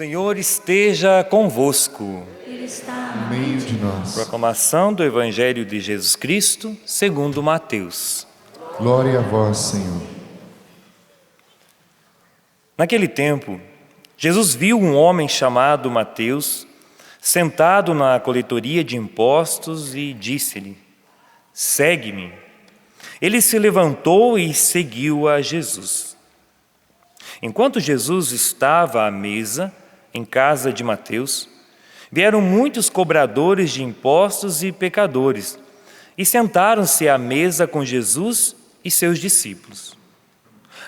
Senhor esteja convosco. Ele está no meio de nós. Proclamação do Evangelho de Jesus Cristo, segundo Mateus. Glória a vós, Senhor. Naquele tempo, Jesus viu um homem chamado Mateus sentado na coletoria de impostos e disse-lhe: segue-me. Ele se levantou e seguiu a Jesus. Enquanto Jesus estava à mesa, em casa de Mateus, vieram muitos cobradores de impostos e pecadores e sentaram-se à mesa com Jesus e seus discípulos.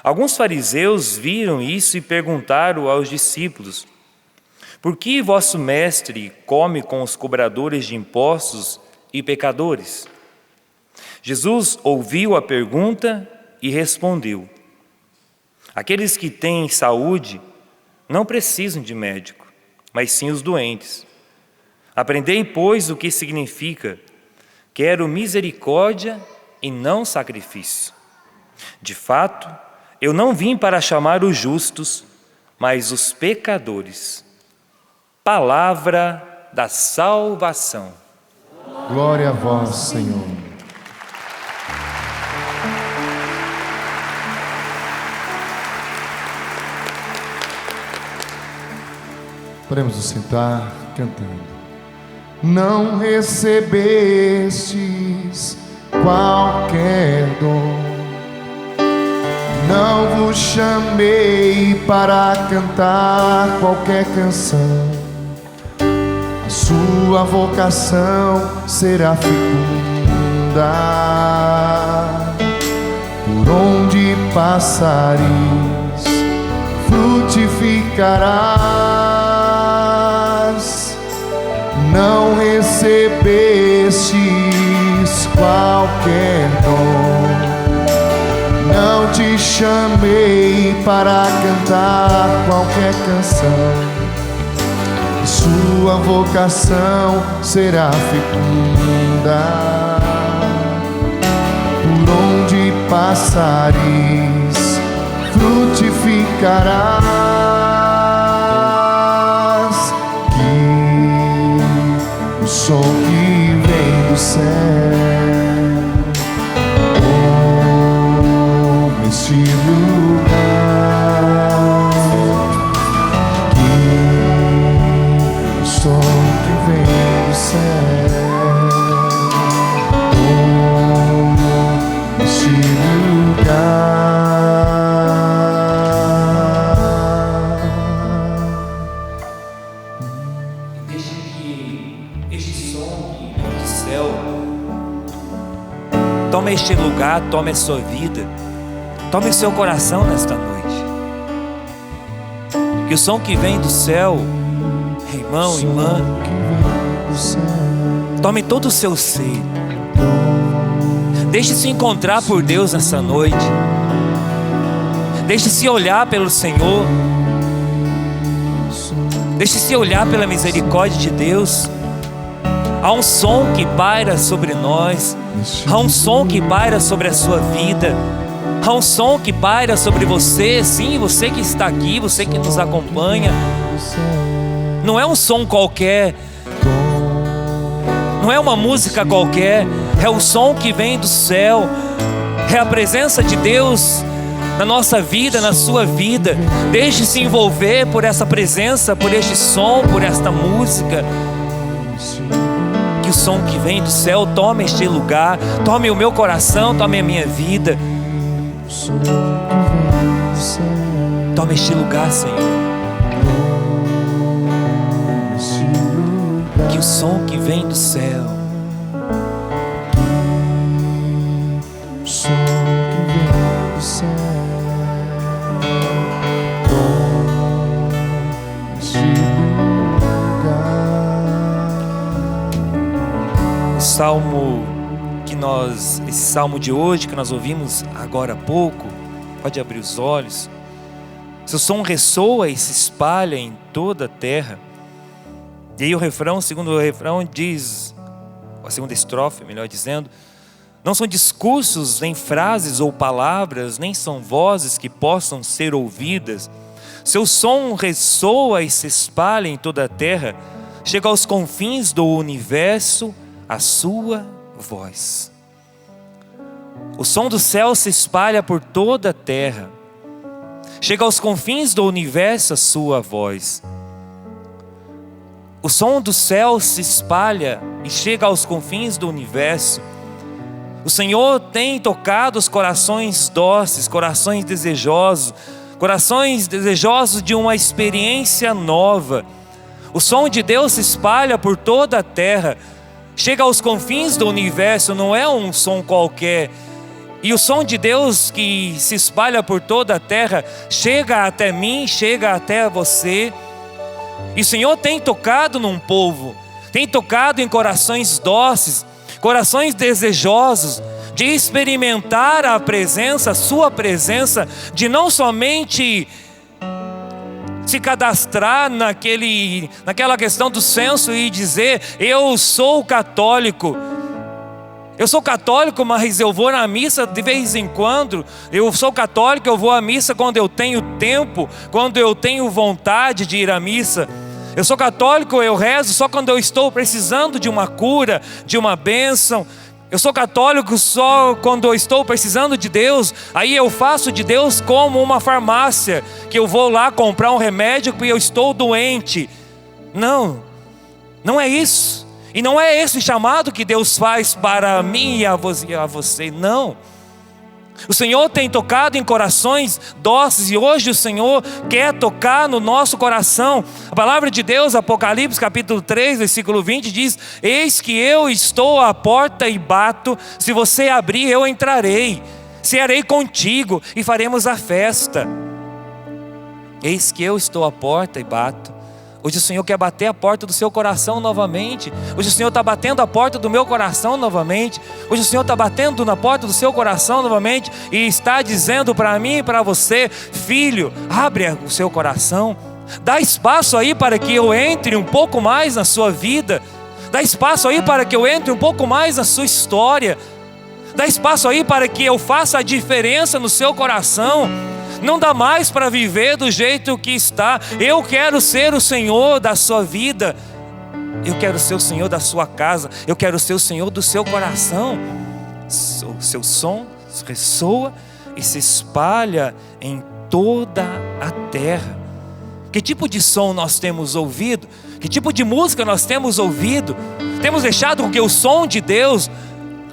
Alguns fariseus viram isso e perguntaram aos discípulos: por que vosso mestre come com os cobradores de impostos e pecadores? Jesus ouviu a pergunta e respondeu: aqueles que têm saúde não precisam de médico, mas sim os doentes. Aprendei, pois, o que significa: quero misericórdia e não sacrifício. De fato, eu não vim para chamar os justos, mas os pecadores. Palavra da salvação. Glória a vós, Senhor. Podemos nos sentar cantando. Não recebestes qualquer dom, não vos chamei para cantar qualquer canção. A sua vocação será fecunda, por onde passares frutificarás. Não recebestes qualquer dom, não te chamei para cantar qualquer canção. Sua vocação será fecunda, por onde passares frutificarás. Que o som que vem do céu neste lugar, que o som que vem do céu neste lugar. Deixe que este som que vem do céu tome este lugar, tome a sua vida, tome o seu coração nesta noite. Que o som que vem do céu, irmão, irmã, tome todo o seu ser. Deixe-se encontrar por Deus nessa noite. Deixe-se olhar pelo Senhor. Deixe-se olhar pela misericórdia de Deus. Há um som que paira sobre nós. Há um som que paira sobre a sua vida. Há um som que paira sobre você. Sim, você que está aqui, você que nos acompanha. Não é um som qualquer, não é uma música qualquer. É o som que vem do céu. É a presença de Deus na nossa vida, na sua vida. Deixe-se envolver por essa presença, por este som, por esta música. Que o som que vem do céu tome este lugar, tome o meu coração, tome a minha vida. Tome este lugar, Senhor. Que o som que vem do céu, O som que vem do céu neste lugar. o salmo que esse salmo de hoje que nós ouvimos agora há pouco, pode abrir os olhos. Seu som ressoa e se espalha em toda a terra. E aí o refrão, segundo o refrão diz, a segunda estrofe, melhor dizendo: não são discursos, nem frases ou palavras, nem são vozes que possam ser ouvidas. Seu som ressoa e se espalha em toda a terra. Chega aos confins do universo a sua voz. O som do céu se espalha por toda a terra. Chega aos confins do universo a sua voz. O som do céu se espalha e chega aos confins do universo. O Senhor tem tocado os corações dóceis, corações desejosos de uma experiência nova. O som de Deus se espalha por toda a terra, chega aos confins do universo, não é um som qualquer. E o som de Deus que se espalha por toda a terra chega até mim, chega até você. E o Senhor tem tocado num povo, tem tocado em corações dóceis, corações desejosos de experimentar a presença, a sua presença, de não somente se cadastrar naquela questão do censo e dizer: eu sou católico. Eu sou católico, mas eu vou na missa de vez em quando. Eu sou católico, eu vou à missa quando eu tenho tempo, quando eu tenho vontade de ir à missa. Eu sou católico, eu rezo só quando eu estou precisando de uma cura, de uma bênção. Eu sou católico só quando eu estou precisando de Deus. Aí eu faço de Deus como uma farmácia, que eu vou lá comprar um remédio porque eu estou doente. Não, não é isso. E não é esse chamado que Deus faz para mim e a você, não. O Senhor tem tocado em corações dóceis e hoje o Senhor quer tocar no nosso coração. A palavra de Deus, Apocalipse capítulo 3, versículo 20 diz: eis que eu estou à porta e bato, se você abrir eu entrarei, cearei contigo e faremos a festa. Eis que eu estou à porta e bato. Hoje o Senhor quer bater a porta do seu coração novamente. Hoje o Senhor está batendo a porta do meu coração novamente. Hoje o Senhor está batendo na porta do seu coração novamente e está dizendo para mim e para você: filho, abre o seu coração. Dá espaço aí para que eu entre um pouco mais na sua vida. Dá espaço aí para que eu entre um pouco mais na sua história. Dá espaço aí para que eu faça a diferença no seu coração. Não dá mais para viver do jeito que está. Eu quero ser o Senhor da sua vida. Eu quero ser o Senhor da sua casa. Eu quero ser o Senhor do seu coração. O seu som ressoa e se espalha em toda a terra. Que tipo de som nós temos ouvido? Que tipo de música nós temos ouvido? Temos deixado com que o som de Deus,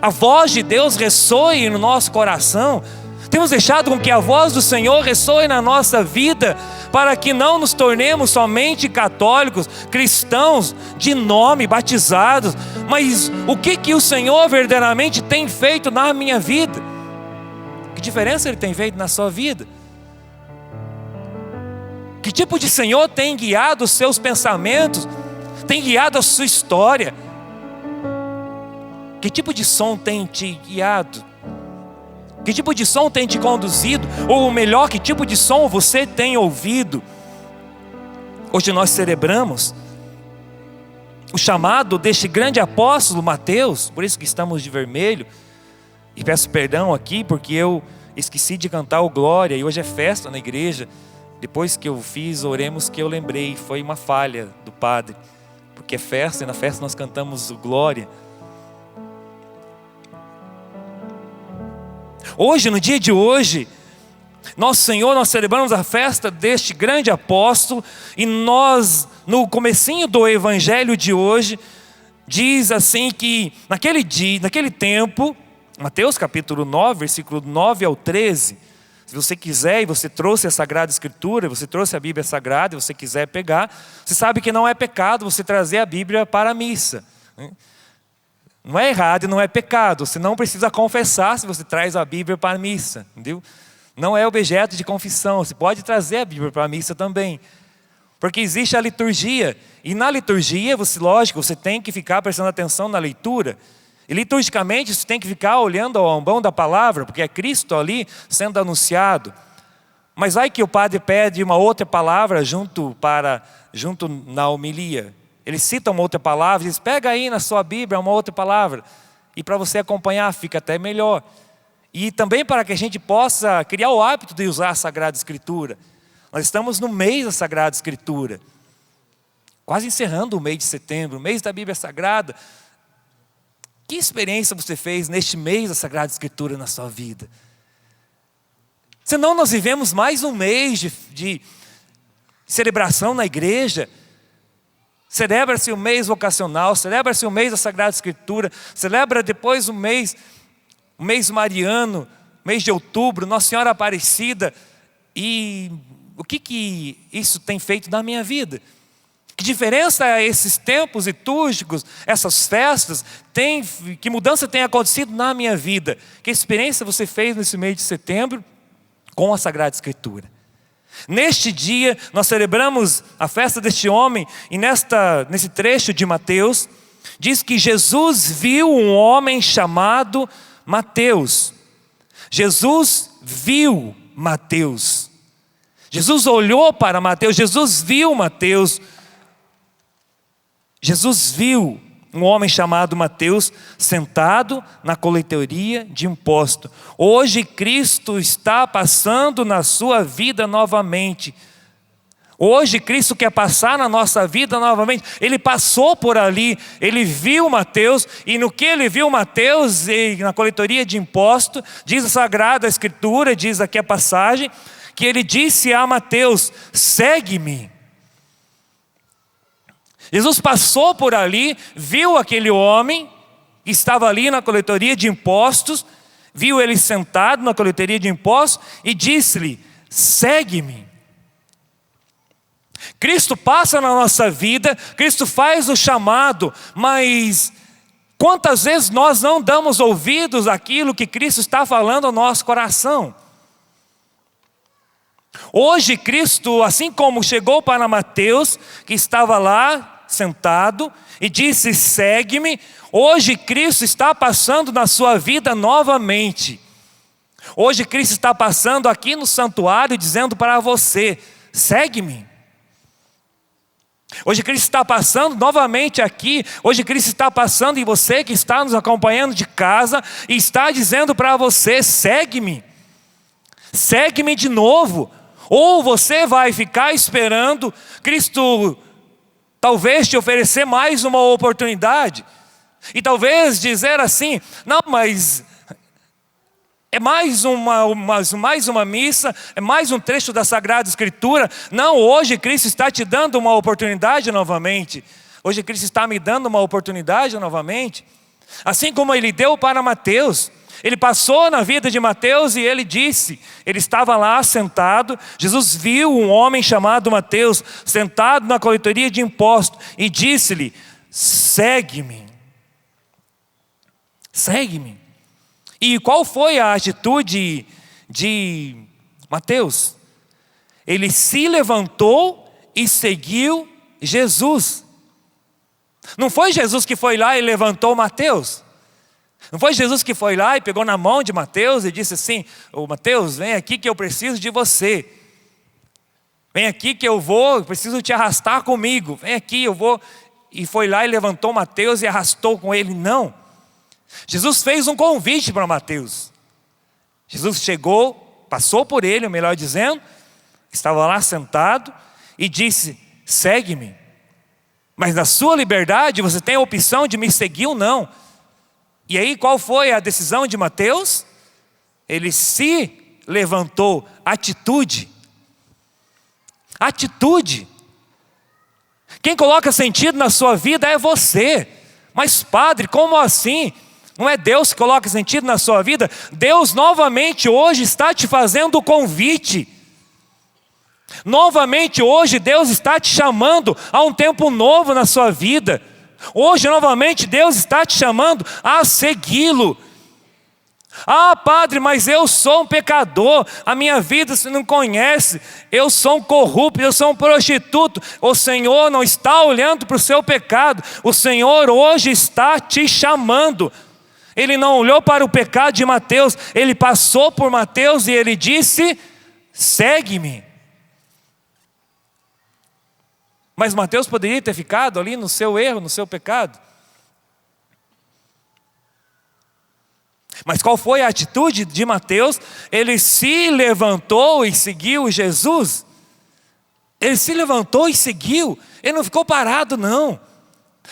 a voz de Deus ressoe no nosso coração? Temos deixado com que a voz do Senhor ressoe na nossa vida, para que não nos tornemos somente católicos, cristãos de nome, batizados. Mas o que o Senhor verdadeiramente tem feito na minha vida? Que diferença Ele tem feito na sua vida? Que tipo de Senhor tem guiado os seus pensamentos? Tem guiado a sua história? Que tipo de som tem te guiado? Que tipo de som tem te conduzido? Ou melhor, que tipo de som você tem ouvido? Hoje nós celebramos o chamado deste grande apóstolo Mateus, por isso que estamos de vermelho. E peço perdão aqui porque eu esqueci de cantar o Glória, e hoje é festa na igreja. Depois que eu fiz Oremos que eu lembrei, foi uma falha do padre, porque é festa e na festa nós cantamos o Glória. Hoje, no dia de hoje, nosso Senhor, nós celebramos a festa deste grande apóstolo. E nós, no comecinho do evangelho de hoje, diz assim que naquele dia, naquele tempo, Mateus capítulo 9, versículo 9 ao 13, se você quiser e você trouxe a Sagrada Escritura, você trouxe a Bíblia Sagrada e você quiser pegar, você sabe que não é pecado você trazer a Bíblia para a missa, né? Não é errado e não é pecado. Você não precisa confessar se você traz a Bíblia para a missa, entendeu? Não é objeto de confissão. Você pode trazer a Bíblia para a missa também, porque existe a liturgia. E na liturgia, lógico, você tem que ficar prestando atenção na leitura. E liturgicamente você tem que ficar olhando ao ambão da palavra, porque é Cristo ali sendo anunciado. Mas vai que o padre pede uma outra palavra junto na homilia. Ele cita uma outra palavra e diz: pega aí na sua Bíblia uma outra palavra. E para você acompanhar fica até melhor. E também para que a gente possa criar o hábito de usar a Sagrada Escritura. Nós estamos no mês da Sagrada Escritura, quase encerrando o mês de setembro, o mês da Bíblia Sagrada. Que experiência você fez neste mês da Sagrada Escritura na sua vida? Senão nós vivemos mais um mês de celebração na igreja. Celebra-se o mês vocacional, celebra-se o mês da Sagrada Escritura, celebra depois o mês mariano, mês de outubro, Nossa Senhora Aparecida. E o que isso tem feito na minha vida? Que diferença esses tempos litúrgicos, essas festas, que mudança tem acontecido na minha vida? Que experiência você fez nesse mês de setembro com a Sagrada Escritura? Neste dia, nós celebramos a festa deste homem, e nesse trecho de Mateus, diz que Jesus viu um homem chamado Mateus. Jesus viu Mateus. Jesus olhou para Mateus, Jesus viu Mateus. Jesus viu um homem chamado Mateus sentado na coletoria de imposto. Hoje Cristo está passando na sua vida novamente. Hoje Cristo quer passar na nossa vida novamente. Ele passou por ali, ele viu Mateus, e no que ele viu Mateus na coletoria de imposto, diz a Sagrada Escritura, diz aqui a passagem, que ele disse a Mateus: segue-me. Jesus passou por ali, viu aquele homem que estava ali na coletoria de impostos, viu ele sentado na coletoria de impostos e disse-lhe: segue-me. Cristo passa na nossa vida, Cristo faz o chamado, mas quantas vezes nós não damos ouvidos àquilo que Cristo está falando ao nosso coração? Hoje Cristo, assim como chegou para Mateus, que estava lá sentado, e disse: segue-me. Hoje Cristo está passando na sua vida novamente. Hoje Cristo está passando aqui no santuário, dizendo para você: segue-me. Hoje Cristo está passando novamente aqui. Hoje Cristo está passando em você que está nos acompanhando de casa, e está dizendo para você: segue-me. Segue-me de novo. Ou você vai ficar esperando Cristo talvez te oferecer mais uma oportunidade, e talvez dizer assim: não, mas é mais uma missa, é mais um trecho da Sagrada Escritura. Não, hoje Cristo está te dando uma oportunidade novamente. Hoje Cristo está me dando uma oportunidade novamente. Assim como Ele deu para Mateus. Ele passou na vida de Mateus e ele disse, ele estava lá sentado, Jesus viu um homem chamado Mateus sentado na coletoria de impostos e disse-lhe: segue-me. Segue-me. E qual foi a atitude de Mateus? Ele se levantou e seguiu Jesus. Não foi Jesus que foi lá e levantou Mateus. Não foi Jesus que foi lá e pegou na mão de Mateus e disse assim: ô Mateus, vem aqui que eu preciso de você. Vem aqui que eu preciso te arrastar comigo. Vem aqui, eu vou. E foi lá e levantou Mateus e arrastou com ele. Não. Jesus fez um convite para Mateus. Jesus chegou, passou por ele, melhor dizendo, estava lá sentado e disse: segue-me. Mas na sua liberdade você tem a opção de me seguir ou não. E aí qual foi a decisão de Mateus? Ele se levantou. Atitude. Atitude. Quem coloca sentido na sua vida é você. Mas padre, como assim? Não é Deus que coloca sentido na sua vida? Deus novamente hoje está te fazendo o convite. Novamente hoje Deus está te chamando a um tempo novo na sua vida. Hoje novamente Deus está te chamando a segui-lo. Ah, padre, mas eu sou um pecador, a minha vida você não conhece, eu sou um corrupto, eu sou um prostituto. O Senhor não está olhando para o seu pecado, o Senhor hoje está te chamando. Ele não olhou para o pecado de Mateus, ele passou por Mateus e ele disse: segue-me. Mas Mateus poderia ter ficado ali no seu erro, no seu pecado. Mas qual foi a atitude de Mateus? Ele se levantou e seguiu Jesus. Ele se levantou e seguiu. Ele não ficou parado, não.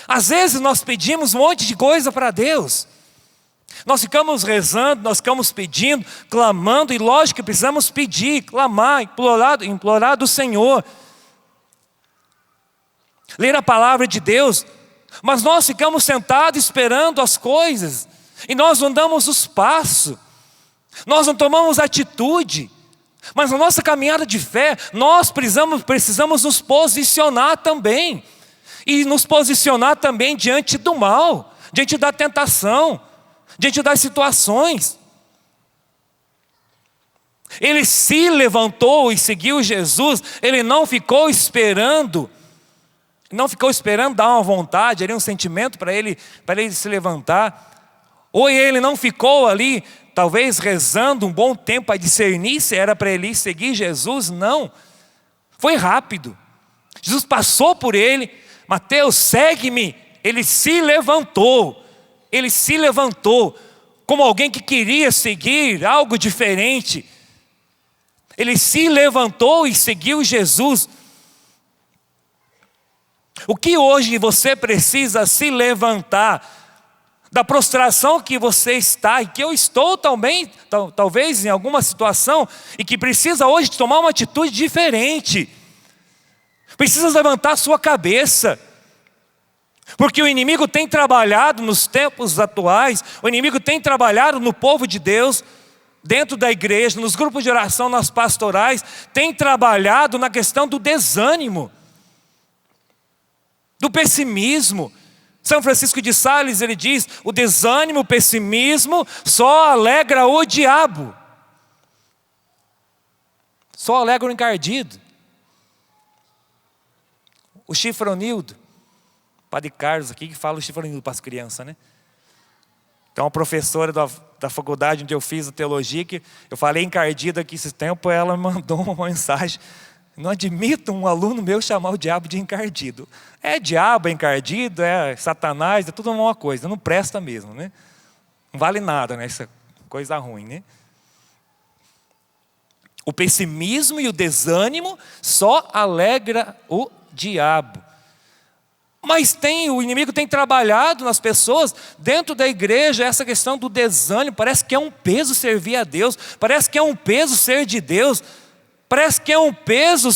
Às vezes nós pedimos um monte de coisa para Deus. Nós ficamos rezando, nós ficamos pedindo, clamando. E lógico que precisamos pedir, clamar, implorar do Senhor. Ler a palavra de Deus. Mas nós ficamos sentados esperando as coisas. E nós não damos os passos. Nós não tomamos atitude. Mas na nossa caminhada de fé, nós precisamos nos posicionar também. E nos posicionar também diante do mal, diante da tentação, diante das situações. Ele se levantou e seguiu Jesus. Ele não ficou esperando. Não ficou esperando dar uma vontade, ali um sentimento para ele se levantar. Ou ele não ficou ali, talvez rezando um bom tempo para discernir se era para ele seguir Jesus. Não, foi rápido. Jesus passou por ele. Mateus, segue-me. Ele se levantou. Ele se levantou como alguém que queria seguir algo diferente. Ele se levantou e seguiu Jesus. O que hoje você precisa se levantar da prostração que você está e que eu estou também, talvez em alguma situação, e que precisa hoje tomar uma atitude diferente. Precisa levantar a sua cabeça. Porque o inimigo tem trabalhado nos tempos atuais, o inimigo tem trabalhado no povo de Deus, dentro da igreja, nos grupos de oração, nas pastorais, tem trabalhado na questão do desânimo, do pessimismo. São Francisco de Sales, ele diz, o desânimo, o pessimismo só alegra o diabo. Só alegra o encardido. O Chifronildo, Padre Carlos aqui, que fala o Chifronildo para as crianças, né? Então, uma professora da faculdade onde eu fiz a teologia, que eu falei encardido aqui esse tempo, ela mandou uma mensagem: não admito um aluno meu chamar o diabo de encardido. É diabo, é encardido, é Satanás, é tudo uma coisa, não presta mesmo, né? Não vale nada, né? Essa coisa ruim, né? O pessimismo e o desânimo só alegra o diabo. Mas o inimigo tem trabalhado nas pessoas, dentro da igreja, essa questão do desânimo. Parece que é um peso servir a Deus, parece que é um peso ser de Deus, parece que é um peso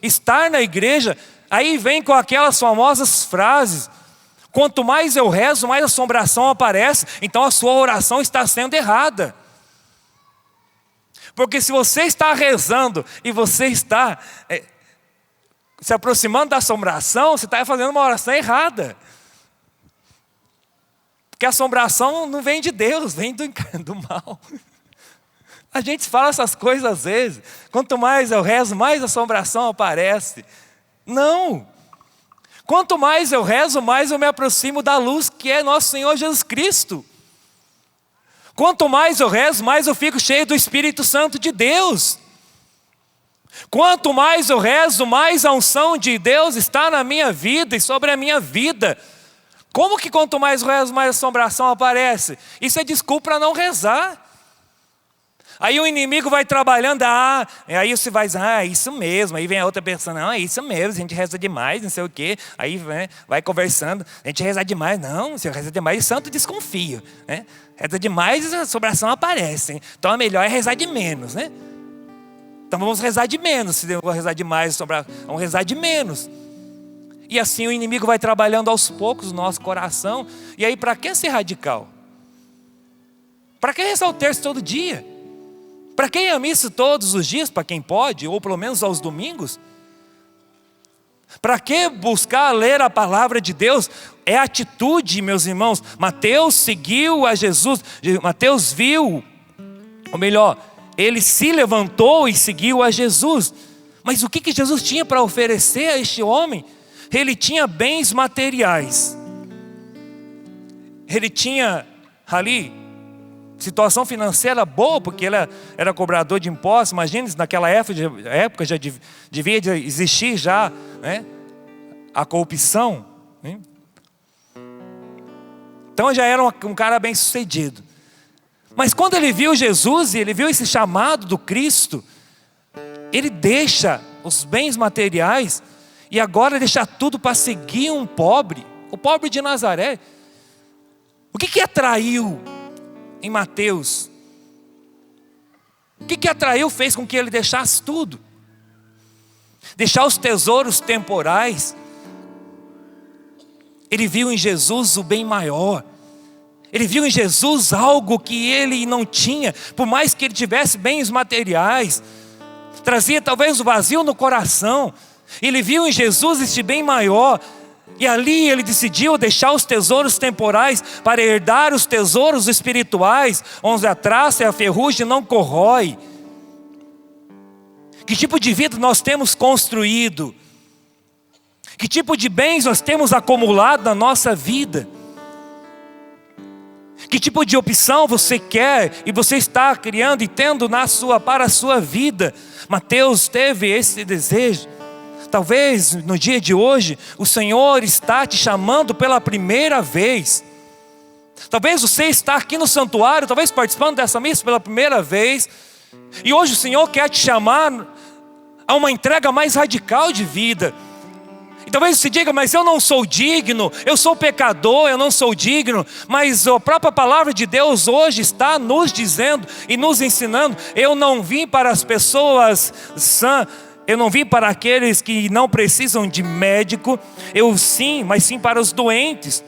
estar na igreja. Aí vem com aquelas famosas frases: quanto mais eu rezo, mais assombração aparece. Então a sua oração está sendo errada. Porque se você está rezando e você está se aproximando da assombração, você está fazendo uma oração errada. Porque a assombração não vem de Deus, vem do mal. A gente fala essas coisas às vezes. Quanto mais eu rezo, mais assombração aparece. Não. Quanto mais eu rezo, mais eu me aproximo da luz que é nosso Senhor Jesus Cristo. Quanto mais eu rezo, mais eu fico cheio do Espírito Santo de Deus. Quanto mais eu rezo, mais a unção de Deus está na minha vida e sobre a minha vida. Como que quanto mais eu rezo, mais assombração aparece? Isso é desculpa para não rezar. Aí o inimigo vai trabalhando, aí você vai dizer, isso mesmo. Aí vem a outra pessoa, não, é isso mesmo, a gente reza demais, não sei o quê. Aí vai conversando, a gente reza demais. Não, se eu reza demais, o santo desconfia, né? Reza demais, a assombração aparece. Então é melhor rezar de menos, né? Então vamos rezar de menos. Se eu vou rezar demais, vamos rezar de menos. E assim o inimigo vai trabalhando aos poucos no nosso coração. E aí, para que ser radical? Para que rezar o terço todo dia? Para que ir à missa todos os dias, para quem pode, ou pelo menos aos domingos? Para que buscar ler a palavra de Deus? É atitude, meus irmãos. Mateus seguiu a Jesus. Mateus viu, ou melhor, ele se levantou e seguiu a Jesus. Mas o que Jesus tinha para oferecer a este homem? Ele tinha bens materiais. Ele tinha ali situação financeira boa, porque ele era cobrador de impostos. Imagine, naquela época já devia existir já, né, a corrupção, né? Então já era um cara bem sucedido. Mas quando ele viu Jesus e ele viu esse chamado do Cristo, ele deixa os bens materiais e agora deixar tudo para seguir um pobre, o pobre de Nazaré. O que atraiu em Mateus? O que atraiu, fez com que ele deixasse tudo? Deixar os tesouros temporais. Ele viu em Jesus o bem maior. Ele viu em Jesus algo que ele não tinha, por mais que ele tivesse bens materiais, trazia talvez o vazio no coração. Ele viu em Jesus este bem maior, e ali ele decidiu deixar os tesouros temporais para herdar os tesouros espirituais, onde a traça e a ferrugem não corrói. Que tipo de vida nós temos construído? Que tipo de bens nós temos acumulado na nossa vida? Que tipo de opção você quer e você está criando e tendo para a sua vida? Mateus teve esse desejo. Talvez no dia de hoje o Senhor está te chamando pela primeira vez. Talvez você está aqui no santuário, talvez participando dessa missa pela primeira vez. E hoje o Senhor quer te chamar a uma entrega mais radical de vida. E talvez você diga, mas eu não sou digno, eu sou pecador, eu não sou digno. Mas a própria palavra de Deus hoje está nos dizendo e nos ensinando: eu não vim para as pessoas sãs, eu não vim para aqueles que não precisam de médico, mas sim para os doentes.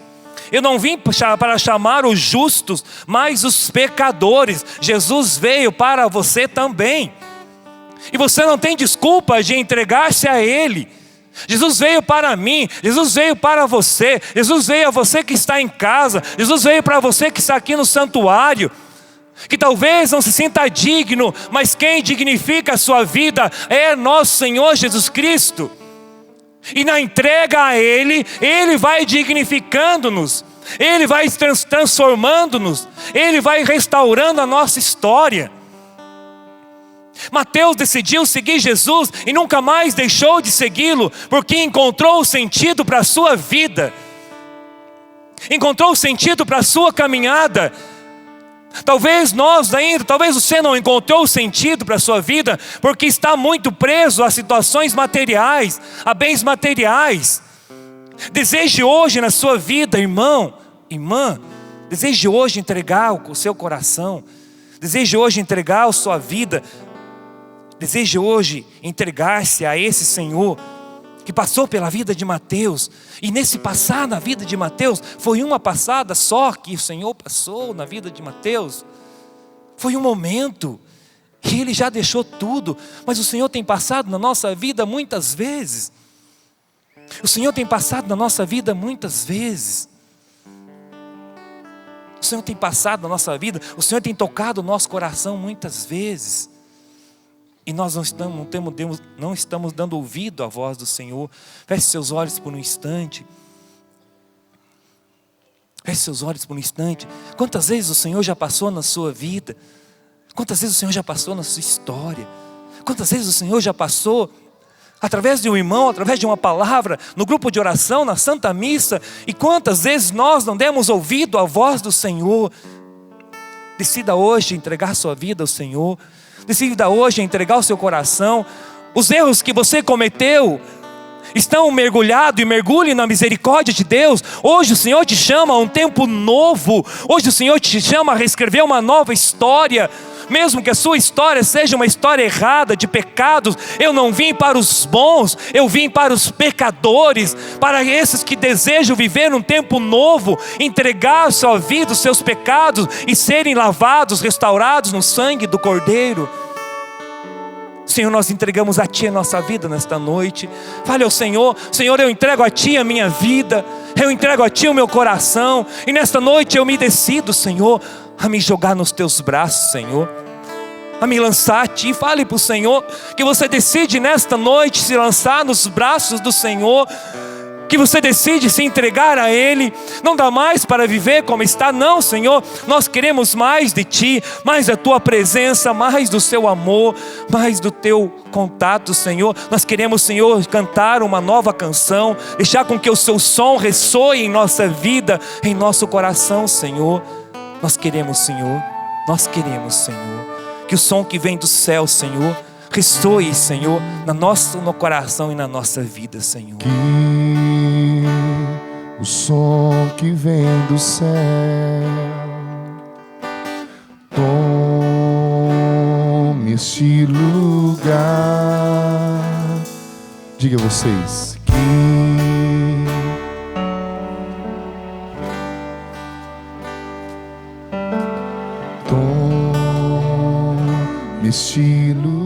Eu não vim para chamar os justos, mas os pecadores. Jesus veio para você também. E você não tem desculpa de entregar-se a Ele. Jesus veio para mim, Jesus veio para você, Jesus veio a você que está em casa, Jesus veio para você que está aqui no santuário, que talvez não se sinta digno, mas quem dignifica a sua vida é nosso Senhor Jesus Cristo. E na entrega a Ele, Ele vai dignificando-nos, Ele vai transformando-nos, Ele vai restaurando a nossa história. Mateus decidiu seguir Jesus e nunca mais deixou de segui-lo, porque encontrou o sentido para a sua vida, encontrou o sentido para a sua caminhada. Talvez talvez você não encontrou o sentido para a sua vida, porque está muito preso a situações materiais, a bens materiais. Deseje hoje na sua vida, irmão, irmã, deseje hoje entregar o seu coração, deseje hoje entregar a sua vida. Deseje hoje entregar-se a esse Senhor que passou pela vida de Mateus. E nesse passar na vida de Mateus, foi uma passada só que o Senhor passou na vida de Mateus. Foi um momento que ele já deixou tudo, mas o Senhor tem passado na nossa vida muitas vezes. O Senhor tem passado na nossa vida muitas vezes. O Senhor tem passado na nossa vida, o Senhor tem tocado o nosso coração muitas vezes. E nós não estamos dando ouvido à voz do Senhor. Feche seus olhos por um instante. Feche seus olhos por um instante. Quantas vezes o Senhor já passou na sua vida? Quantas vezes o Senhor já passou na sua história? Quantas vezes o Senhor já passou através de um irmão, através de uma palavra, no grupo de oração, na Santa Missa? E quantas vezes nós não demos ouvido à voz do Senhor? Decida hoje entregar sua vida ao Senhor. Decida hoje entregar o seu coração. Os erros que você cometeu estão mergulhados, e mergulhe na misericórdia de Deus. Hoje o Senhor te chama a um tempo novo. Hoje o Senhor te chama a reescrever uma nova história. Mesmo que a sua história seja uma história errada, de pecados, eu não vim para os bons, eu vim para os pecadores, para esses que desejam viver um tempo novo, entregar a sua vida, os seus pecados e serem lavados, restaurados no sangue do Cordeiro. Senhor, nós entregamos a Ti a nossa vida nesta noite. Fale ao Senhor: Senhor, eu entrego a Ti a minha vida, eu entrego a Ti o meu coração, e nesta noite eu me decido, Senhor, a me jogar nos Teus braços, Senhor, a me lançar a Ti. Fale para o Senhor que você decide nesta noite se lançar nos braços do Senhor, que você decide se entregar a Ele. Não dá mais para viver como está, não, Senhor. Nós queremos mais de Ti, mais da Tua presença, mais do Seu amor, mais do Teu contato, Senhor. Nós queremos, Senhor, cantar uma nova canção, deixar com que o Seu som ressoe em nossa vida, em nosso coração, Senhor. Nós queremos, Senhor, que o som que vem do céu, Senhor, Ressoe, Senhor, no coração e na nossa vida, Senhor. Que o som que vem do céu tome este lugar. Diga vocês que tome este lugar.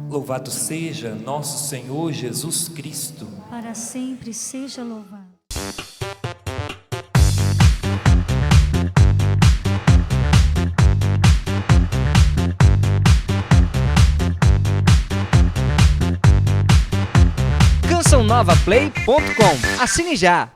Louvado seja nosso Senhor Jesus Cristo. Para sempre seja louvado. cançãonovaplay.com. Assine já!